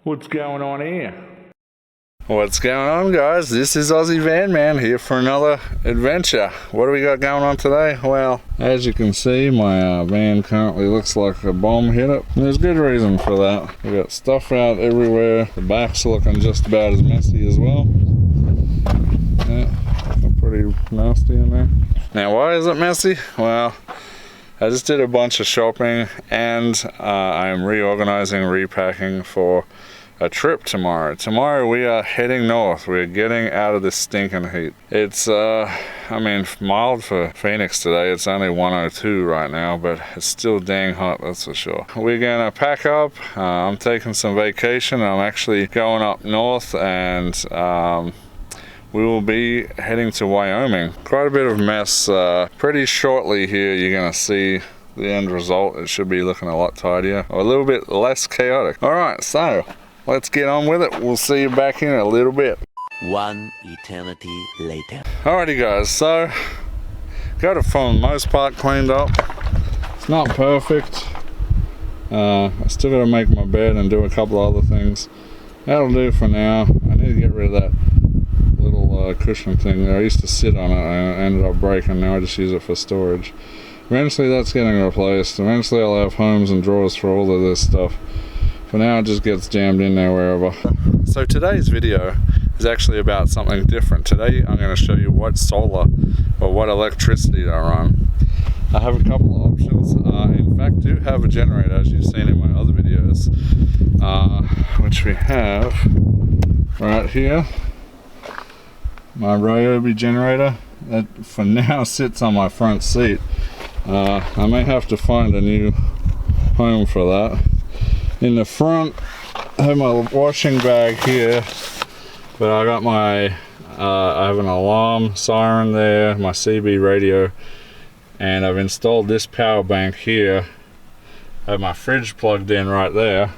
What's going on here? What's going on, guys? This is Aussie Van Man here for another adventure. What do we got going on today? Well, as you can see, my van currently looks like a bomb hit it. There's good reason for that. We got stuff out everywhere. The back's looking just about as messy as well. Yeah, looking pretty nasty in there. Now, why is it messy? Well, I just did a bunch of shopping and I'm reorganizing, repacking for a trip tomorrow. Tomorrow we are heading north. We're getting out of this stinking heat. It's mild for Phoenix today. It's only 102 right now, but it's still dang hot, that's for sure. We're gonna pack up. I'm taking some vacation. I'm actually going up north and we will be heading to Wyoming. Quite a bit of mess. Pretty shortly here you're gonna see the end result. It should be looking a lot tidier, or a little bit less chaotic. All right, so let's get on with it. We'll see you back in a little bit. One eternity later. Alrighty guys, so got it for the most part cleaned up. It's not perfect. I still gotta make my bed and do a couple of other things. That'll do for now. I need to get rid of that little cushion thing there. I used to sit on it and I ended up breaking. Now I just use it for storage. Eventually that's getting replaced. Eventually I'll have homes and drawers for all of this stuff. For now it just gets jammed in there wherever. So today's video is actually about something different. Today I'm going to show you what solar or what electricity I run. I have a couple of options. In fact, do have a generator, as you've seen in my other videos, which we have right here. My Ryobi generator that for now sits on my front seat. I may have to find a new home for that. In the front, I have my washing bag here, but I got my, I have an alarm siren there, my CB radio, and I've installed this power bank here. I have my fridge plugged in right there.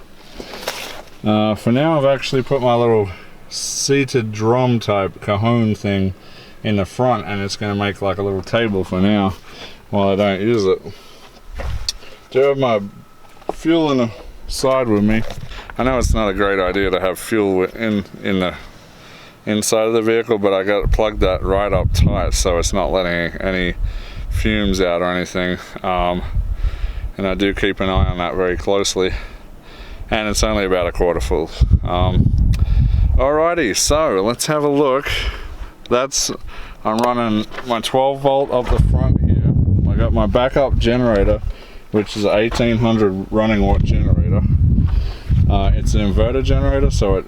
For now, I've actually put my little seated drum type cajon thing in the front, and it's going to make like a little table for now while I don't use it. Do have my fuel in the side with me. I know it's not a great idea to have fuel in the inside of the vehicle, but I got it plugged that right up tight so it's not letting any fumes out or anything, and I do keep an eye on that very closely, and it's only about a quarter full. Alrighty, so let's have a look. I'm running my 12 volt up the front here. I got my backup generator, which is an 1800 running watt generator. It's an inverter generator, so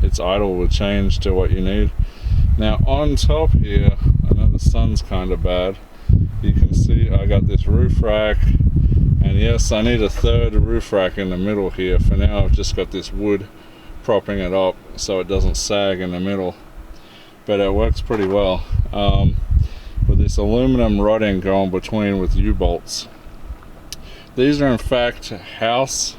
its idle will change to what you need. Now on top here, I know the sun's kind of bad. You can see I got this roof rack, and yes, I need a third roof rack in the middle here. For now, I've just got this wood propping it up so it doesn't sag in the middle, but it works pretty well. With this aluminum rodding going between with U-bolts. These are in fact house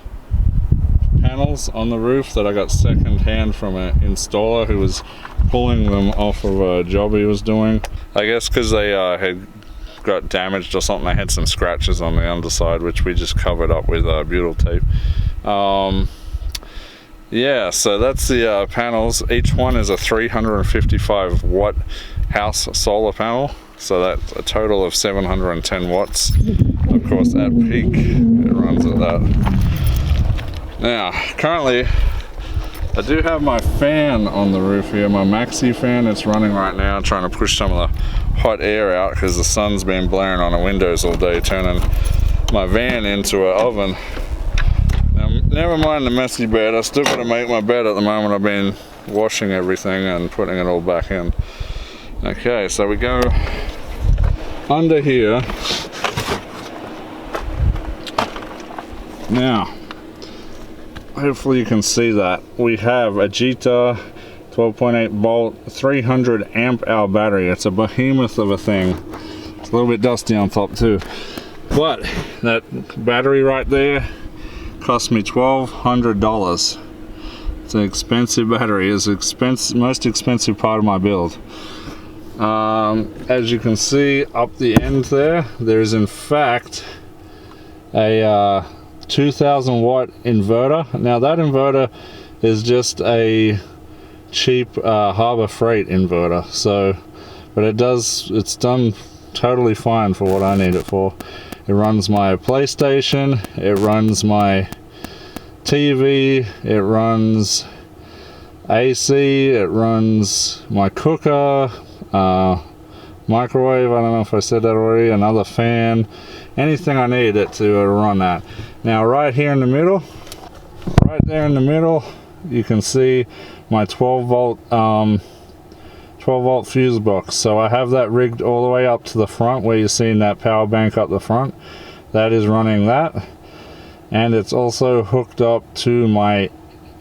panels on the roof that I got second hand from an installer who was pulling them off of a job he was doing. I guess because they had got damaged or something, they had some scratches on the underside, which we just covered up with butyl tape. Yeah, so that's the panels. Each one is a 355 watt house solar panel, so that's a total of 710 watts. Of course, at peak, it runs at that. Now, currently, I do have my fan on the roof here, my maxi fan. It's running right now, trying to push some of the hot air out because the sun's been blaring on the windows all day, turning my van into an oven. Now, never mind the messy bed. I still got to make my bed at the moment. I've been washing everything and putting it all back in. Okay, so we go under here. Now, hopefully you can see that. We have a Jita 12.8 volt, 300 amp hour battery. It's a behemoth of a thing. It's a little bit dusty on top too. But that battery right there cost me $1,200. It's an expensive battery. It's the most expensive part of my build. As you can see up the end there is in fact a 2000 watt inverter. Now that inverter is just a cheap Harbor Freight inverter, so but it's done totally fine for what I need it for. It runs my PlayStation, it runs my TV, it runs AC, it runs my cooker, microwave, I don't know if I said that already, another fan, anything I need it to run that. Now right here in the middle, right there in the middle, you can see my 12 volt fuse box. So I have that rigged all the way up to the front where you're seeing that power bank up the front. That is running that, and it's also hooked up to my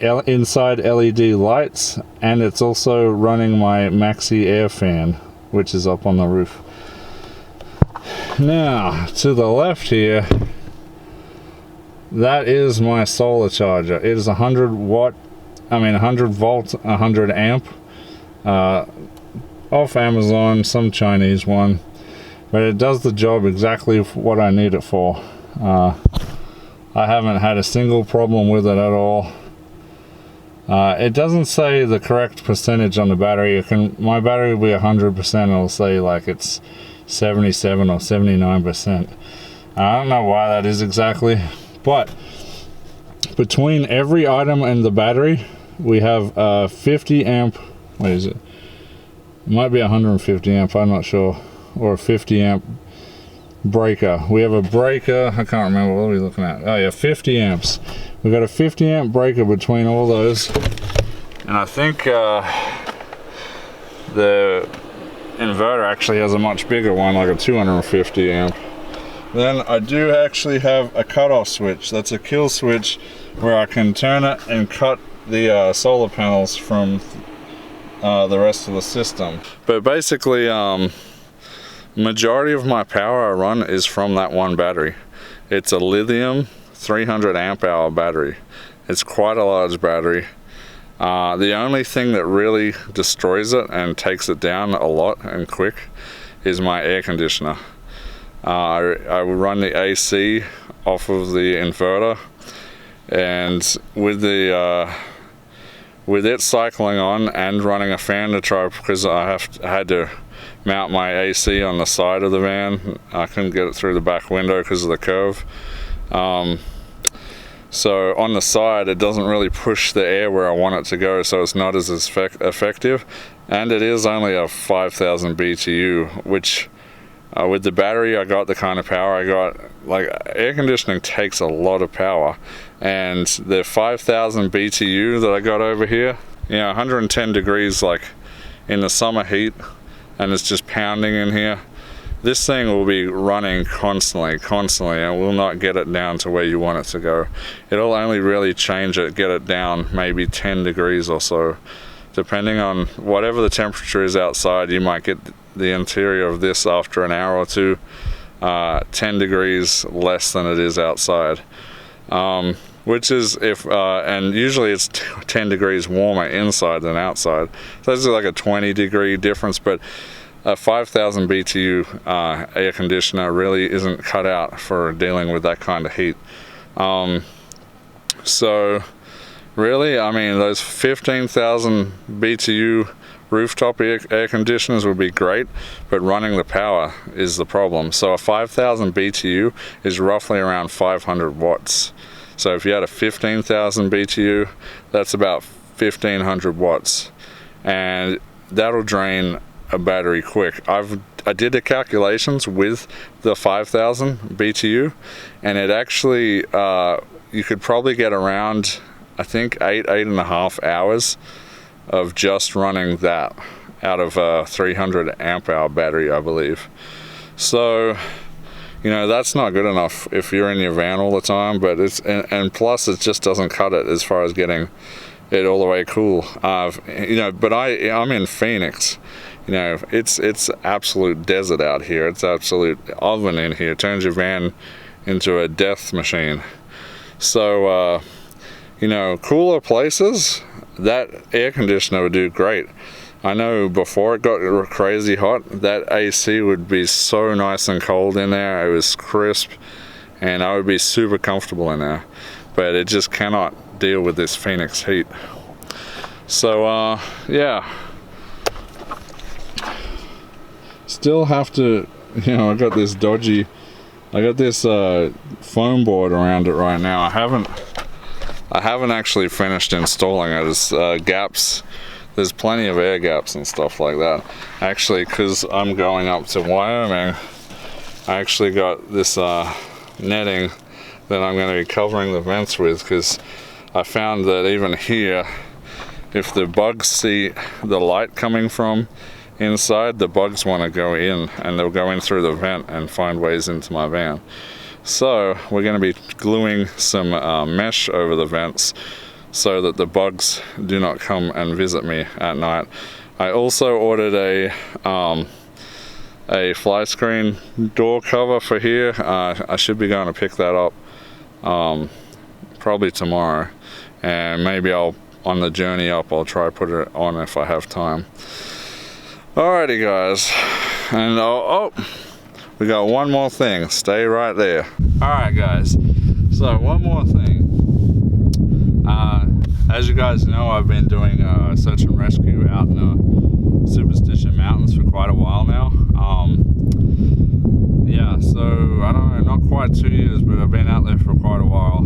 inside LED lights, and it's also running my Maxi air fan, which is up on the roof. Now to the left here, that is my solar charger. It is 100 volt, 100 amp, off Amazon, some Chinese one, but it does the job exactly what I need it for. I haven't had a single problem with it at all. It doesn't say the correct percentage on the battery. My battery will be 100%. It'll say like it's 77 or 79%. I don't know why that is exactly, but between every item and the battery, we have a 50 amp. What is it? It might be 150 amp. I'm not sure, or a 50 amp breaker. We have a breaker. I can't remember what are we looking at. Oh yeah, 50 amps. We've got a 50 amp breaker between all those, and I think the inverter actually has a much bigger one, like a 250 amp. Then I do actually have a cutoff switch. That's a kill switch where I can turn it and cut the solar panels from the rest of the system. But basically, majority of my power I run is from that one battery. It's a lithium 300 amp hour battery. It's quite a large battery. The only thing that really destroys it and takes it down a lot and quick is my air conditioner. I will run the AC off of the inverter, and with it cycling on and running a fan to try, because I had to mount my AC on the side of the van. I couldn't get it through the back window because of the curve. So on the side, it doesn't really push the air where I want it to go, so it's not as effective. And it is only a 5,000 BTU, which with the battery I got the kind of power I got. Like, air conditioning takes a lot of power, and the 5,000 BTU that I got over here, 110 degrees like in the summer heat, and it's just pounding in here. This thing will be running constantly, and will not get it down to where you want it to go. It'll only really change it, get it down maybe 10 degrees or so. Depending on whatever the temperature is outside, you might get the interior of this after an hour or two 10 degrees less than it is outside. Which is and usually it's 10 degrees warmer inside than outside. So this is like a 20 degree difference, but a 5,000 BTU air conditioner really isn't cut out for dealing with that kind of heat. So really, I mean, those 15,000 BTU rooftop air conditioners would be great, but running the power is the problem. So a 5,000 BTU is roughly around 500 watts. So if you had a 15,000 BTU, that's about 1,500 watts, and that'll drain a battery quick. I did the calculations with the 5,000 BTU, and it actually you could probably get around, I think, 8.5 hours of just running that out of a 300 amp hour battery, I believe. So that's not good enough if you're in your van all the time, but and plus it just doesn't cut it as far as getting it all the way cool. But I'm in Phoenix. It's absolute desert out here. It's absolute oven in here. It turns your van into a death machine. So cooler places, that air conditioner would do great. I know before it got crazy hot, that AC would be so nice and cold in there. It was crisp, and I would be super comfortable in there, but it just cannot deal with this Phoenix heat. So yeah, still have to, you know, I got this foam board around it right now. I haven't actually finished installing it. There's gaps, there's plenty of air gaps and stuff like that. Actually, because I'm going up to Wyoming, I actually got this netting that I'm going to be covering the vents with, because I found that even here, if the bugs see the light coming from inside, the bugs want to go in, and they'll go in through the vent and find ways into my van. So we're going to be gluing some mesh over the vents so that the bugs do not come and visit me at night. I also ordered a fly screen door cover for here. I should be going to pick that up probably tomorrow, and maybe on the journey up I'll try put it on if I have time. Alrighty guys, and oh, we got one more thing. Stay right there. Alright guys, so one more thing. As you guys know, I've been doing search and rescue out in the Superstition Mountains for quite a while now. Yeah, so I don't know, not quite 2 years, but I've been out there for quite a while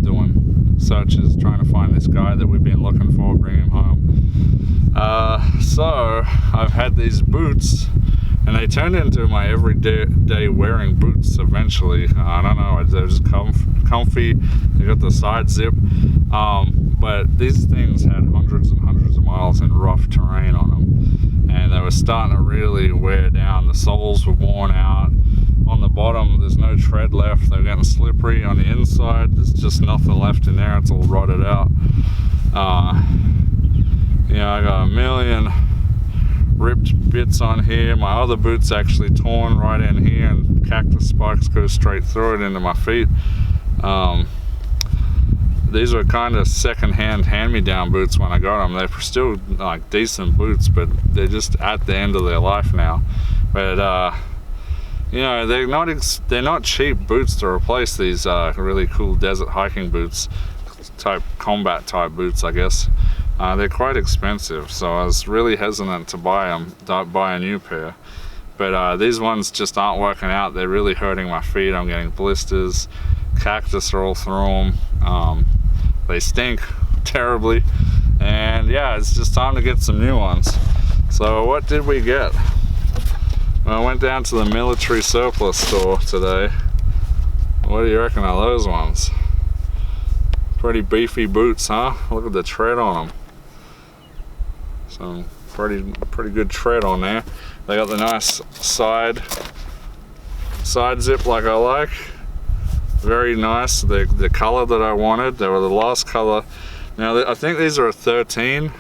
doing searches, trying to find this guy that we've been looking for, bring him home. So I've had these boots, and they turned into my everyday wearing boots eventually. I don't know, they're just comfy. They got the side zip, but these things had hundreds and hundreds of miles in rough terrain on them, and they were starting to really wear down. The soles were worn out. On the bottom, there's no tread left. They're getting slippery. On the inside, there's just nothing left in there. It's all rotted out. Yeah, I got a million ripped bits on here. My other boot's actually torn right in here, and cactus spikes go straight through it into my feet. These are kind of second-hand hand-me-down boots when I got them. They're still like decent boots, but they're just at the end of their life now. But you know, they're not cheap boots to replace these really cool desert hiking boots, type combat type boots, I guess. They're quite expensive, so I was really hesitant to buy a new pair. But these ones just aren't working out. They're really hurting my feet. I'm getting blisters. Cactus are all through them. They stink terribly. And yeah, it's just time to get some new ones. So what did we get? Well, I went down to the military surplus store today. What do you reckon of those ones? Pretty beefy boots, huh? Look at the tread on them. Some pretty good tread on there. They got the nice side zip like I like. Very nice. The color that I wanted. They were the last color. Now I think these are a 13.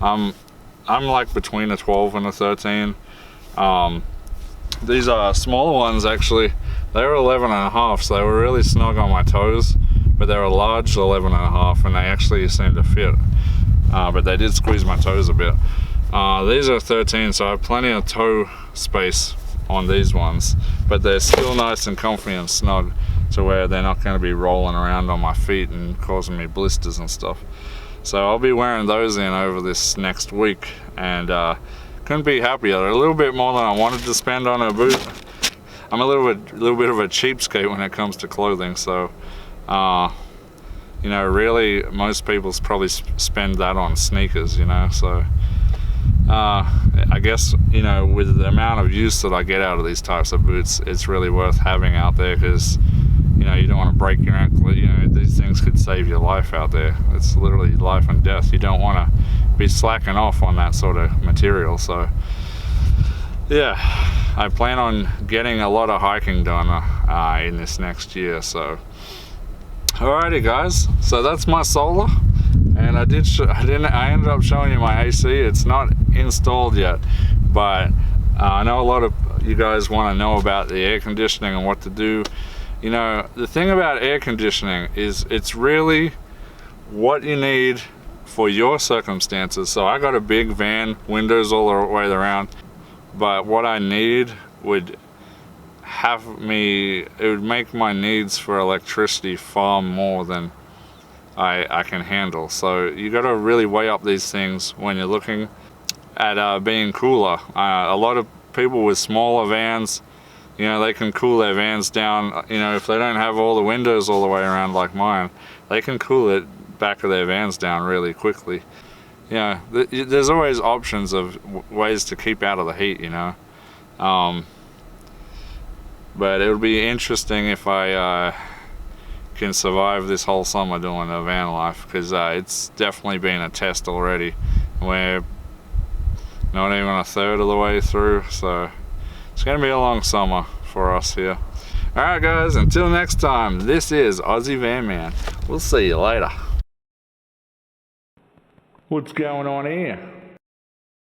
I'm like between a 12 and a 13. These are smaller ones actually. They were 11 and a half, so they were really snug on my toes, but they were a large 11 and a half, and they actually seemed to fit. But they did squeeze my toes a bit. These are 13, so I have plenty of toe space on these ones, but they're still nice and comfy and snug to where they're not going to be rolling around on my feet and causing me blisters and stuff. So I'll be wearing those in over this next week, and couldn't be happier. They're a little bit more than I wanted to spend on a boot. I'm a little bit of a cheapskate when it comes to clothing, so you know, really most people probably spend that on sneakers, you know. So I guess, you know, with the amount of use that I get out of these types of boots, it's really worth having out there, because you know, you don't want to break your ankle. You know, these things could save your life out there. It's literally life and death. You don't want to be slacking off on that sort of material. So yeah, I plan on getting a lot of hiking done in this next year. So alrighty guys, so that's my solar, and I ended up showing you my AC. It's not installed yet, but I know a lot of you guys want to know about the air conditioning and what to do. You know, the thing about air conditioning is it's really what you need for your circumstances. So I got a big van, windows all the way around, but what I need would would make my needs for electricity far more than I can handle. So you got to really weigh up these things when you're looking at being cooler. A lot of people with smaller vans, you know, they can cool their vans down, you know, if they don't have all the windows all the way around like mine, they can cool it back of their vans down really quickly. You know, there's always options of ways to keep out of the heat, you know. But it'll be interesting if I can survive this whole summer doing a van life, because it's definitely been a test already. We're not even a third of the way through, so it's gonna be a long summer for us here. Alright guys, until next time, this is Aussie Van Man. We'll see you later. What's going on here?